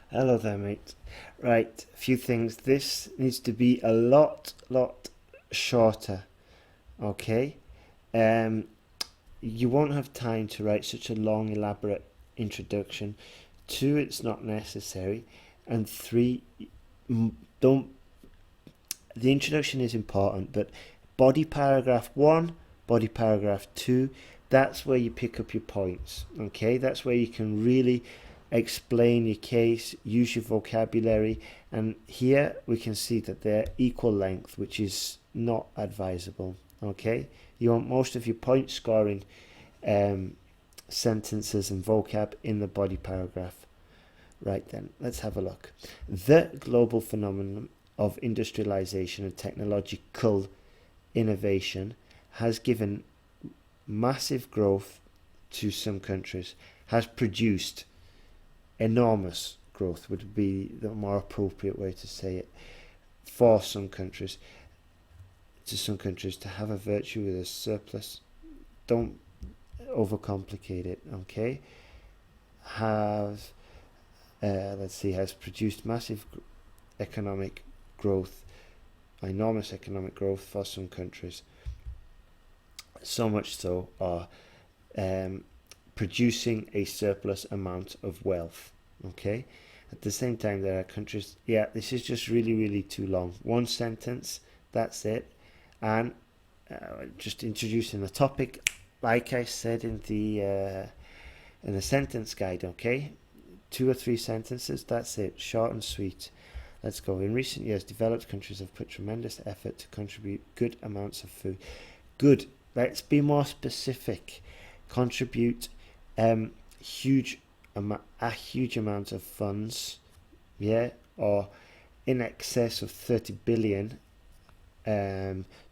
Hello there, mate. Right, a few things. This needs to be a lot shorter, okay? Um, you won't have time to write such a long, elaborate introduction. Two, it's not necessary. And three, don't. The introduction is important, but body paragraph one, body paragraph two, that's where you pick up your points, okay? That's where you can really explain your case, use your vocabulary, and here we can see that they're equal length, which is not advisable, okay? You want most of your point scoring sentences and vocab in the body paragraph. Right then, let's have a look. The global phenomenon of industrialization and technological innovation has given massive growth to some countries, has produced enormous growth, would be the more appropriate way to say it, for some countries, to have a virtue with a surplus. Don't overcomplicate it, okay? Have has produced massive economic growth, enormous economic growth for some countries. So much so are producing a surplus amount of wealth. Okay. At the same time, there are countries. Yeah, this is just really too long. One sentence. That's it. And just introducing the topic, like I said in the sentence guide. Okay. 2 or 3 sentences. That's it. Short and sweet. Let's go. In recent years, developed countries have put tremendous effort to contribute good amounts of food. Good. Let's be more specific. Contribute a huge amount of funds, yeah, or in excess of 30 billion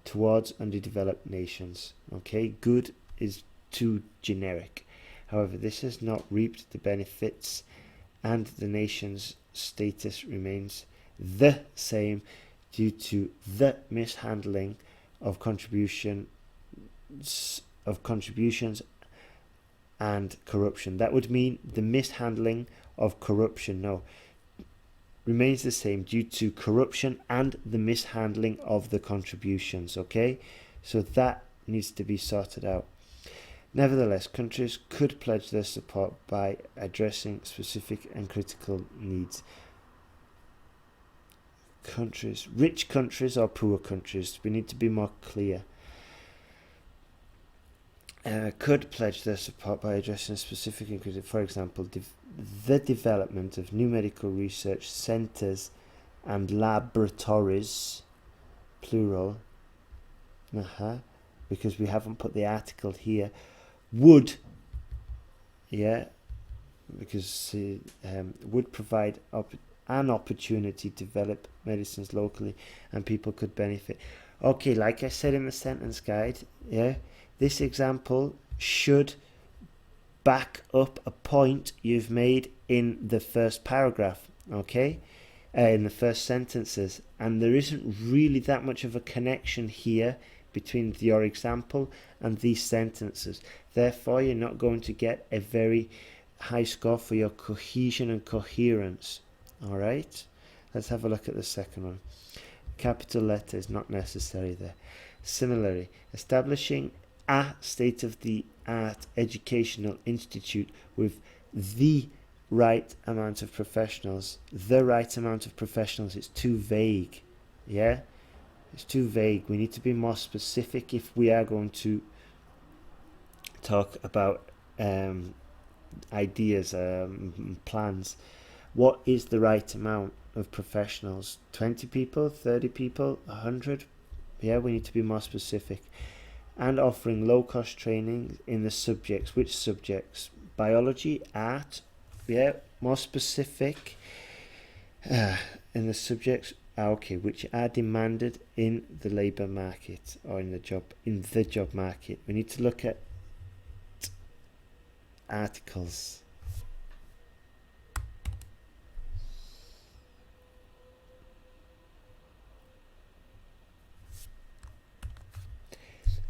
towards underdeveloped nations. Okay, good is too generic. However, this has not reaped the benefits, and the nation's status remains the same due to the mishandling of contributions and corruption. That would mean the mishandling of corruption. No, remains the same due to corruption and the mishandling of the contributions. Okay, so that needs to be sorted out. Nevertheless, countries could pledge their support by addressing specific and critical needs. Countries, rich countries or poor countries, we need to be more clear. Could pledge their support by addressing specific and critical, for example, the development of new medical research centres and laboratories, plural, because we haven't put the article here, would, yeah, because would provide an opportunity to develop medicines locally and people could benefit. Okay, like I said in the sentence guide, yeah, this example should back up a point you've made in the first paragraph, okay, in the first sentences, and there isn't really that much of a connection here between your example and these sentences. Therefore, you're not going to get a very high score for your cohesion and coherence. All right, let's have a look at the second one. Capital letter is not necessary there. Similarly, establishing a state-of-the-art educational institute with the right amount of professionals. The right amount of professionals, it's too vague. Yeah, it's too vague. We need to be more specific if we are going to talk about ideas, plans. What is the right amount of professionals? 20 people, 30 people, 100? Yeah, we need to be more specific. And offering low-cost training in the subjects. Which subjects? Biology, art, yeah, more specific. In the subjects, okay, which are demanded in the labour market or in the job market. We need to look at articles.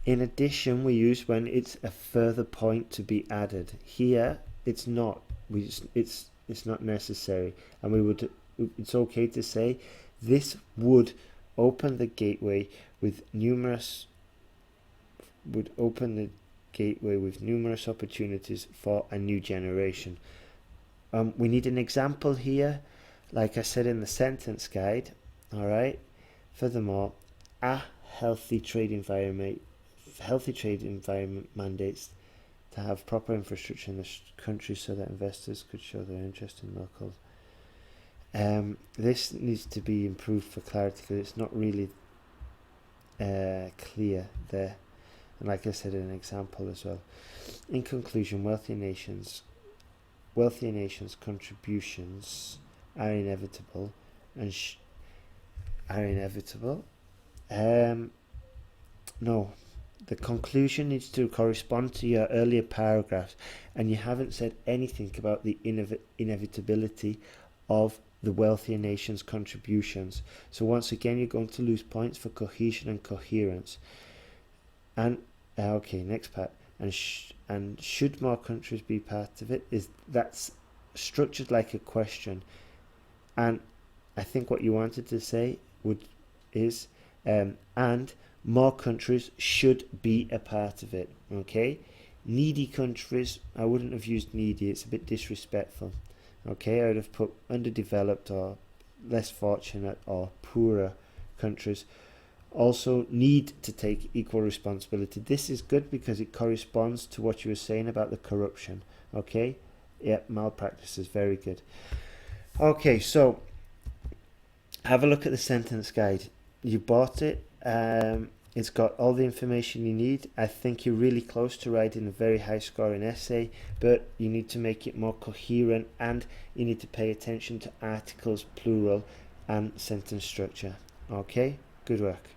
In addition, we use when it's a further point to be added. Here, it's not. It's It's not necessary. And it's okay to say this would open the gateway with numerous opportunities for a new generation. We need an example here, like I said in the sentence guide. All right. Furthermore, a healthy trade environment mandates to have proper infrastructure in the country so that investors could show their interest in local. This needs to be improved for clarity because it's not really clear there. And like I said, an example as well. In conclusion, wealthy nations' contributions are inevitable No, the conclusion needs to correspond to your earlier paragraphs, and you haven't said anything about the inevitability of the wealthier nations' contributions. So once again, you're going to lose points for cohesion and coherence. And okay, next part. And should more countries be part of it? That's structured like a question, and I think what you wanted to say is and more countries should be a part of it. Okay, needy countries, I wouldn't have used needy. It's a bit disrespectful. Okay, I would have put underdeveloped or less fortunate or poorer countries also need to take equal responsibility. This is good because it corresponds to what you were saying about the corruption. Okay, malpractice is very good. Okay, so have a look at the sentence guide. You bought it. It's got all the information you need. I think you're really close to writing a very high scoring essay, but you need to make it more coherent and you need to pay attention to articles, plural, and sentence structure. Okay, good work.